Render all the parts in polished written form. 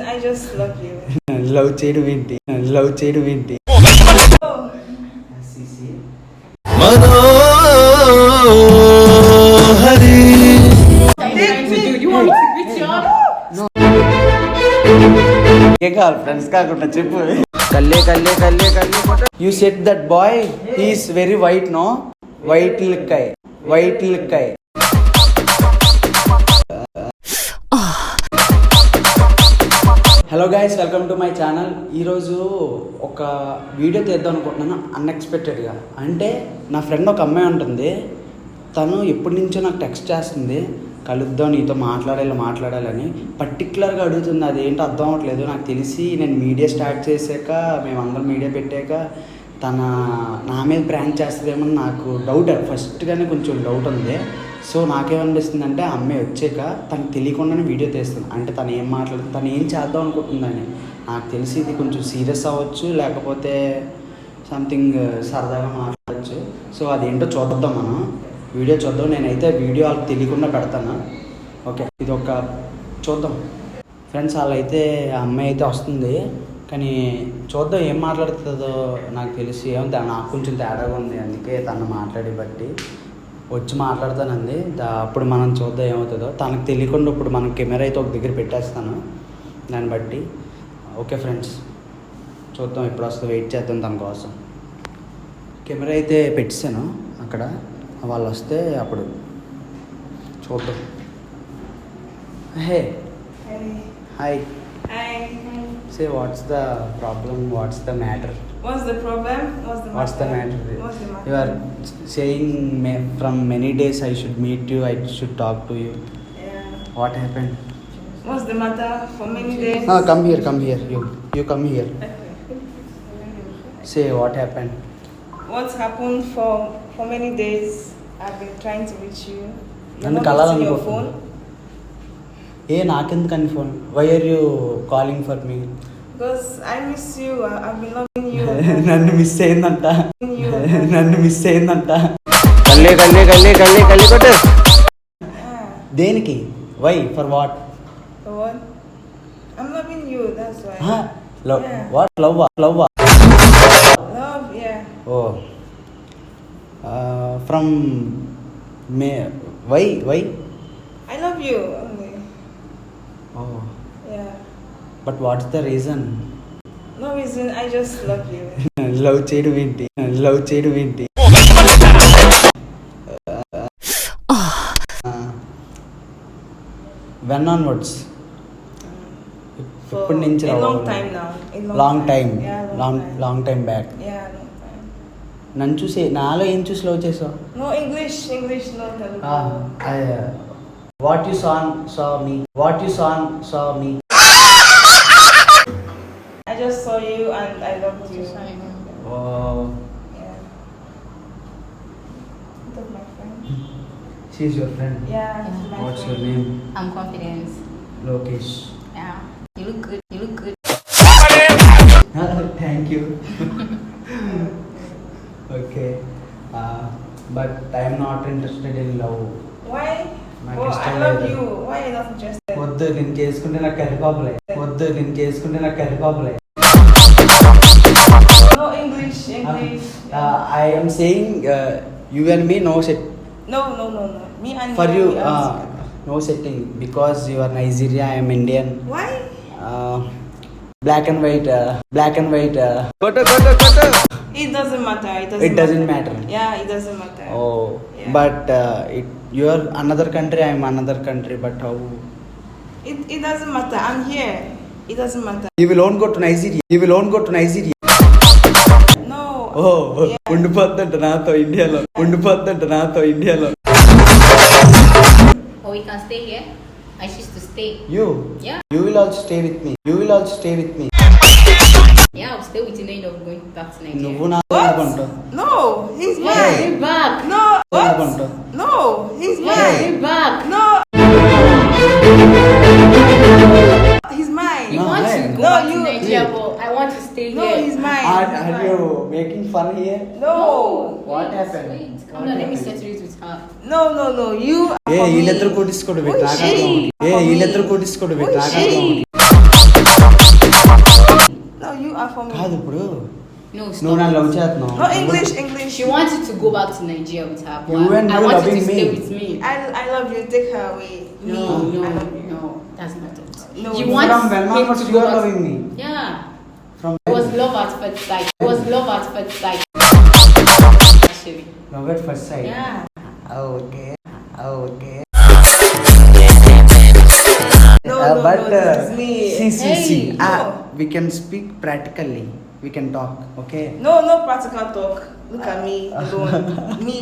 I just love you. Love చేయడం ఏంటి? Love చేయడం ఏంటి? ఏం కావాలి ఫ్రెండ్స్ కాకుండా చెప్పు. కల్లే కల్లే కల్లే కల్లే. You said that boy he's very white no, white లిక్కాయ్, వైట్ లిక్కాయ్. Hello guys, welcome to my channel. ఈరోజు ఒక వీడియో తీద్దాం అనుకుంటున్నాను అన్ఎక్స్పెక్టెడ్గా. అంటే నా ఫ్రెండ్ ఒక అమ్మాయి ఉంటుంది, తను ఎప్పటి నుంచో నాకు టెక్స్ట్ చేస్తుంది, కలుద్దాం నీతో మాట్లాడాలని పర్టికులర్గా అడుగుతుంది. అదేంటో అర్థం అవ్వట్లేదు. నాకు తెలిసి నేను మీడియా స్టార్ట్ చేశాక, మేమందరం మీడియా పెట్టాక తన నా మీద ప్రాంక్ చేస్తుందేమో నాకు డౌట్, ఫస్ట్గానే కొంచెం డౌట్ ఉంది. సో నాకేమనిపిస్తుంది అంటే ఆ అమ్మాయి వచ్చాక తనకు తెలియకుండానే వీడియో తీస్తుంది. అంటే తను ఏం మాట్లాడుతుంది, తను ఏం చేద్దాం అనుకుంటుందని నాకు తెలిసి ఇది కొంచెం సీరియస్ అవ్వచ్చు, లేకపోతే సంథింగ్ సరదాగా మాట్లాడచ్చు. సో అదేంటో చూద్దాం, మనం వీడియో చూద్దాం. నేనైతే వీడియో వాళ్ళకి తెలియకుండా పెడతాను. ఓకే, ఇది ఒక చూద్దాం ఫ్రెండ్స్. వాళ్ళైతే ఆ అమ్మాయి అయితే వస్తుంది, కానీ చూద్దాం ఏం మాట్లాడుతుందో. నాకు తెలిసి నాకు కొంచెం తేడాగా ఉంది, అందుకే తను మాట్లాడి బట్టి వచ్చి మాట్లాడతానండి. అప్పుడు మనం చూద్దాం ఏమవుతుందో. తనకు తెలియకుండా ఇప్పుడు మనం కెమెరా అయితే ఒక దగ్గర పెట్టేస్తాను, దాన్ని బట్టి. ఓకే ఫ్రెండ్స్, చూద్దాం ఎప్పుడు వస్తుందో, వెయిట్ చేద్దాం తన కోసం. కెమెరా అయితే పెట్టేశాను అక్కడ, వాళ్ళు వస్తే అప్పుడు చూద్దాం. Hey hi. Say what's the problem? What's the matter? What's the problem? What's the matter? You are saying from many days I should meet you, I should talk to you. Yeah. What happened? What's the matter? For many days. Come here. You come here. Say what happened? What's happened for many days? I've been trying to reach you. You're Nannu not answering your kalalanu phone. నాకెందుకని phone? Why are you calling for me? Because I miss you. I've been loving you. నన్ను miss అయిందంట. కల్లే కొట్టు. దేనికి? Why? For what? For what? I'm loving you. That's why. Love? Yeah. What? Love? Love. Yeah. Oh from me. Why? I love you only. Oh Yeah. But what's the reason? No reason. I just love you. Love చేయడం ఏంటి? When onwards? For ఇప్పటి నుంచి a long time now. Long time. Yeah, long time back. Yeah, long time. నన్ను చూసి నాలో ఏం చూసి love చేసావు? No English, no Telugu. What you saw me. I just saw you and I loved you. Oh, Yeah. That's my friend. she is your friend. Yeah, she's my What's friend. your name? I'm Confidence. Lokesh. Yeah. You look good. Thank you. Okay. But I am not interested in love. Why? నాకు Oh, ఇష్టం I love లేదు. you. Why are you not interested? వద్దు, నేను చేసుకుంటే నాకు కరిపాపలే. No English. I am saying you and me no set. No. Me and For you, we are- no setting, because you are Nigeria, I am Indian. Why? Black and white. కొట్టు. It doesn't matter. It doesn't matter. Yeah, it doesn't matter. Oh, Yeah. but you are another country, I am another country, but how? It doesn't matter. I'm here. It doesn't matter. You will own go to Nigeria. No. Oh, Yeah. ఉండిపోద్దంట నాతో ఇండియాలో. Or we can stay here. I choose to stay. You Yeah. You will also stay with me. Yeah, I'll stay with you. Then you're going back to Nigeria. నువ్వు నాతో What? ఎందుకుంటావు? No, he's Yeah, mine. stay back. No. What? ఎందుకుంటావు? No, he's Yeah, mine. stay back. No. He's mine. You No, want hey. to go No, back to you- Nigeria, Hey. but I want to stay No, here. he's mine. Are you making fun here? No. What Wait, happened? wait. Come What on, let me happened? settle it with her. No. You. are for me. వీళ్ళిద్దరు కొట్టించుకోడు Who is she? వీళ్ళిద్దరు కొట్టించుకోడు Who is she? for me. కాదు ఇప్పుడు No, నువ్వు నన్ను love stop. చేస్తున్నావు. No, English. She wants you to go back to Nigeria with her, but You and I you want you loving to stay me. with me. I love you. Take her away. No, Me, I love you. no, that's not it. No. You want From when him onwards to you go are back- loving me? Yeah. From It was love at first sight. It was love at first sight. Actually. love at first sight. Yeah. Okay. No, But this is me. see. Hey, no. We can speak practically. We can talk. Okay. No practical talk. Look at me alone. me.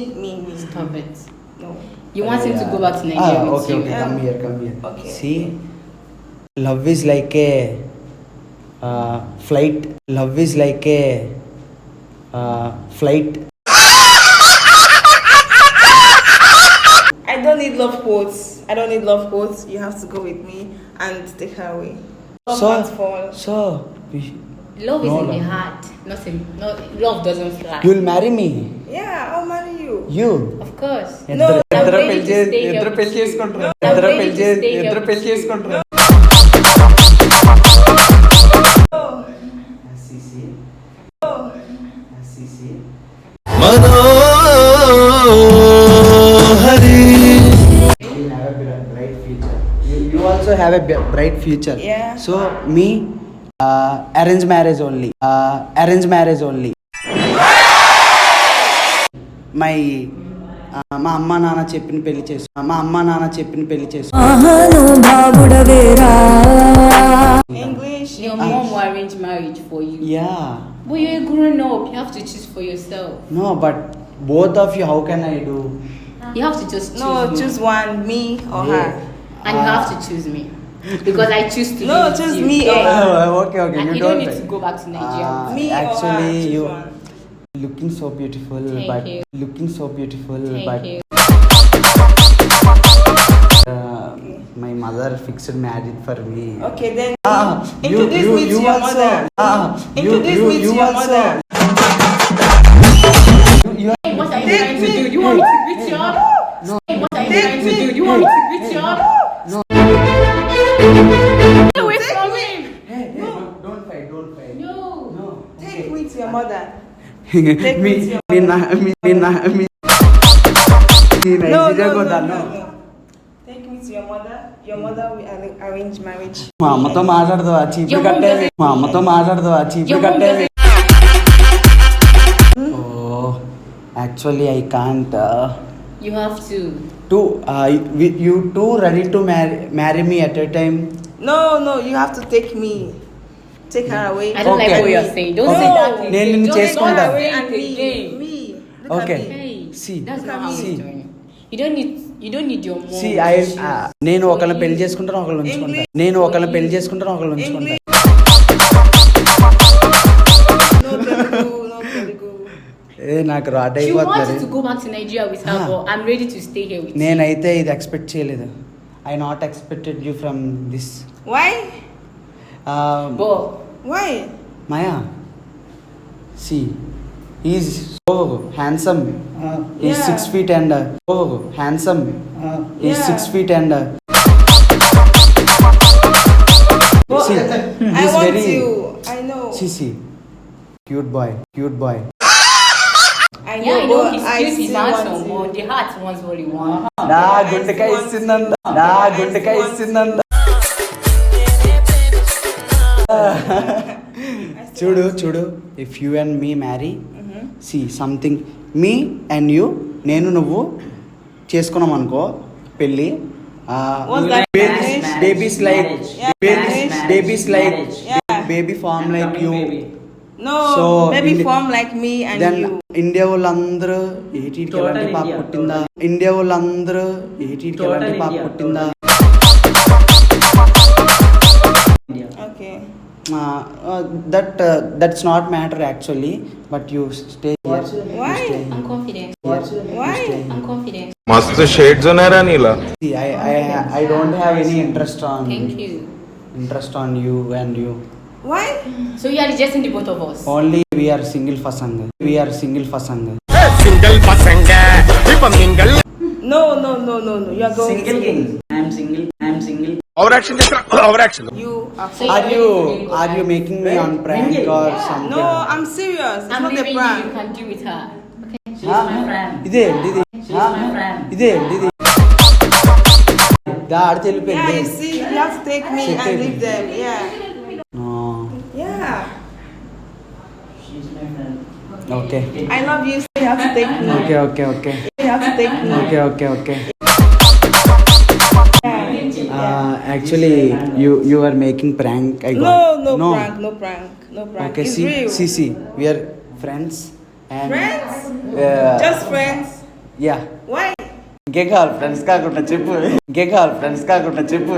Stop it. No. You want him to go back to Nigeria with okay. you. Okay. Come here. Okay. See, love is like a flight. Love is like a flight. I don't need love quotes. You have to go with me and take her away. Love can't fall. So, Love is No, in the love. heart. Love doesn't fly. you'll marry me. Yeah, I'll marry you. You. Of course. No, I'm ready to stay here with you. చేసుకుంటారు. I'm ready to stay here with you. చేసుకుంటారు. No. You also have a bright future. Yeah. So me, arrange marriage only. మా అమ్మ నాన్న చెప్పిన పెళ్లి చేసు. English. Your mom will arrange marriage for you. Yeah. But you're a grown up. You have to choose for yourself. No, but both of you, how can I do? You have to just choose. No, me. choose one, me or Yeah. her. And you have to choose me. Because I choose to No, live with choose you. me Don't- or Okay. And you don't need to go back to Nigeria. Me or her, Actually, choose you one. looking so beautiful, Thank but you. but Thank you. my mother fixed marriage for me. Okay, then You introduce me to your also. mother. Introduce me to your also. mother. Hey, what are you Take trying to me. do? You want me to beat you up? No. Hey, what are you Take trying to me. do? You want me to beat you up? No. Get away from me! Hey, don't fight. No. No. Take me to your mother. Me No. Take me to your mother. Your mother will arrange marriage. మా అమ్మతో మాట్లాడదావా చీపులు Your mom కట్టేవి doesn't- మా అమ్మతో మాట్లాడదావా చీపులు Your mom కట్టేవి actually I can't You have to. you two ready to marry me at a time. No, you have to take me. Take her away. I don't like Okay. what you're saying. Don't Okay. say that. నేను again. నిన్ను Don't say చేసుకుంటా. that away and again. me. Look Okay. at me. Hey, See. that's Look not at how me. it's doing. You don't need your mom. See, to choose నేను for ఒకళ్ళని you. పెళ్లి చేసుకుంటాను ఒకళ్ళు ఉంచుకుంటా English. నేను ఒకళ్ళని పెళ్లి చేసుకుంటాను ఒకళ్ళు ఉంచుకుంటా English. No Telugu. నాకు రాట్ She wants అయిపోతుంది you to go back to Nigeria with her, Ah. but I'm ready to stay here with you. నేనైతే ఇది ఎక్స్పెక్ట్ చేయలేదు I not expected you from this Why? But Why? Maya see is so handsome is Yeah. 6 feet and handsome is Yeah. 6 feet and But See, I he's want very- you. I know. see cute boy I know. yeah, I know but he's I cute, he's still handsome, want but you. the heart wants what he wants. నా I గుండెకాయ still want ఇస్తుందంట you. నా I గుండెకాయ still want ఇస్తుందంట I still want you. చూడు if you and me marry see something me and you నేను నువ్వు చేసుకున్నాం అనుకో పెళ్ళి What's that? Marriage? Babies like Yeah, marriage. Babies like Yeah. Baby form like you No, So, maybe Indi- form like me and then you. India వాళ్ళందరూ ఏటీకి ఎలాంటి పాప పుట్టిందా ఇండియా వాళ్ళందరూ ఏటీకి ఎలాంటి పాప పుట్టిందా Okay. that's not matter actually, but you stay here. Why? You stay I'm confident. here. Why? You stay here. I'm confident. मस्त शेड्स होणार आहे नीला See, I don't have any interest on you and you. Why? So you are rejecting the both of us. Only we are single fasang. Single पसंग है विपम single No. You are going. Single king. I am single. Over action చేస్తా over action You are. Say Are you making me on prank or something? No, I'm serious. It's I'm not a leaving you. prank. You can do with her. Okay. ఇదేంటి ఇది ఇదేంటి ఇది దా ఆడితే Yeah, వెళ్ళిపోయింది you see, you have to take me and leave them. Yeah. Yeah. Okay I love you, so you have to take me. Okay okay okay You have to take me. Okay okay okay Yeah. Actually you are making prank I No prank, no prank, no prank. Okay It's real. See we are friends and Friends? Just friends? Yeah Why? ఇంకేం కావాలి friends కాకుండా చెప్పు ఇంకేం కావాలి friends కాకుండా చెప్పు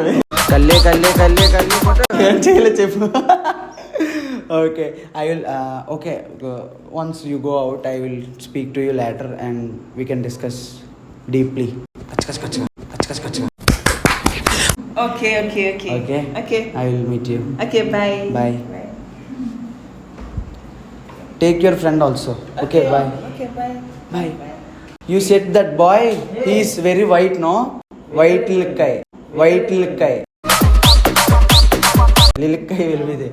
కల్లే కల్లే కల్లే కల్లే ఏం చేయలే చెప్పు okay I will okay once you go out I will speak to you later and we can discuss deeply Okay. Okay I will meet you Okay, bye. Bye. Take your friend also okay bye Okay, bye. Bye you said that boy he is very white no white లిక్కాయ్ లిక్కాయ్ వెళ్ళిదే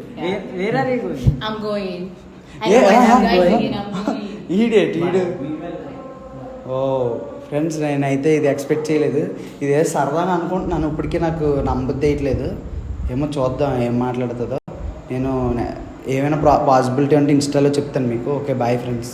I'm going. Yeah, I I'm know going. guys I'm leaving. ఈడు ఓ friends నేనైతే ఇది expect చేయలేదు ఇదే సరదాగా అనుకుంటున్నాను ఇప్పటికీ నాకు నమ్మబుద్ధి వేయట్లేదు ఏమో చూద్దాం ఏం మాట్లాడుతుందో నేను ఏమైనా పాసిబిలిటీ అంటే ఇన్స్టాలో చెప్తాను మీకు ఓకే బాయ్ ఫ్రెండ్స్